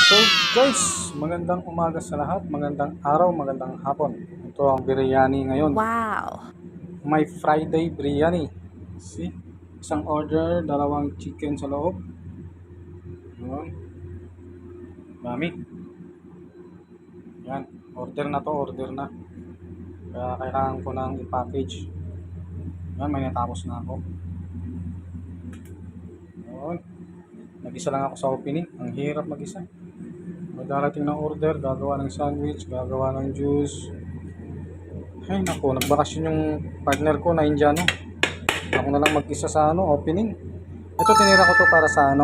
So guys, magandang umaga sa lahat, magandang araw, magandang hapon. Ito ang biryani ngayon. Wow. May Friday biryani. See? Isang order, dalawang chicken sa loob. Yun, dami. Yan, order na to, order na. Kaya kailangan ko nang i-package. Yan, may natapos na ako. Yun, nag-isa lang ako sa opening. Ang hirap mag-isa. May darating na order, gagawa ng sandwich, gagawa ng juice. Ay nako, nagbakasyon yung partner ko na Indiano. Ako na lang mag-isa sa opening. Ito tinira ko to para sa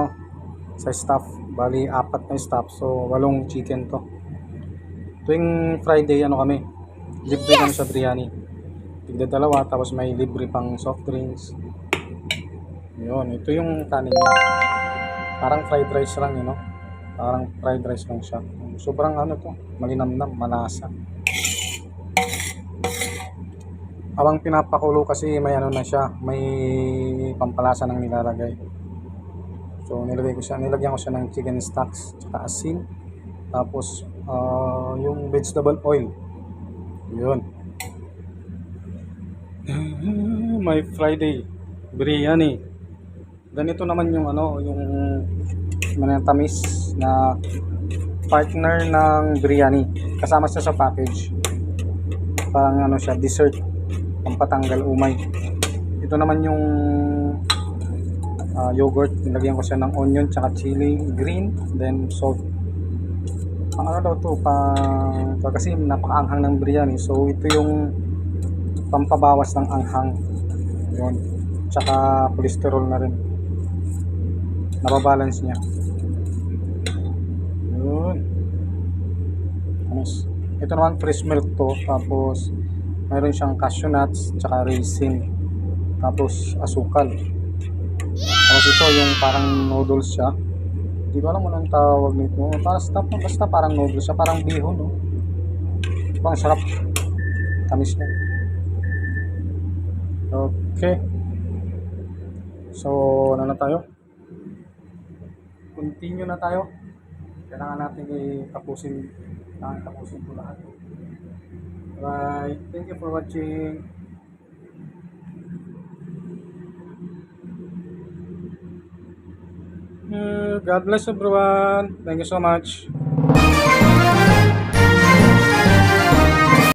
sa staff. Bali, apat na staff. So, 8 chicken to. Tuwing Friday, kami, libre kami sa Yes! biryani. Tigda dalawa, tapos may libre pang soft drinks. Yun, ito yung kanin niya. Parang fried rice lang, Parang fried rice lang siya. Sobrang to, malinamnam, malasa. Habang pinapakulo kasi may na siya, may pampalasa ng nilalagay. So nilagyan ko siya ng chicken stocks, tsaka asin, tapos yung vegetable oil. Yun. My Friday biryani. Ganito naman yung yung tamis na partner ng biryani. Kasama siya sa package. Parang siya, dessert, pampatanggal umay. Ito naman yung yogurt, nilagyan ko siya ng onion tsaka chili green, then salt. Ang daw to, kasi napakaanghang ng biryani, so ito yung pampabawas ng anghang. Yun, tsaka cholesterol na rin, nababalance niya. Yun, anis. Ito naman fresh milk to, tapos mayroon siyang cashew nuts tsaka raisin, tapos asukal. Tapos ito yung parang noodles siya. Di ko alam anong tawag nito. Basta parang noodles siya. Parang bihon, no? Diba, ang sarap. Tamis niya. Okay. So, ano na tayo? Continue na tayo. Kailangan natin tapusin po lahat. Bye. Thank you for watching. God bless everyone. Thank you so much.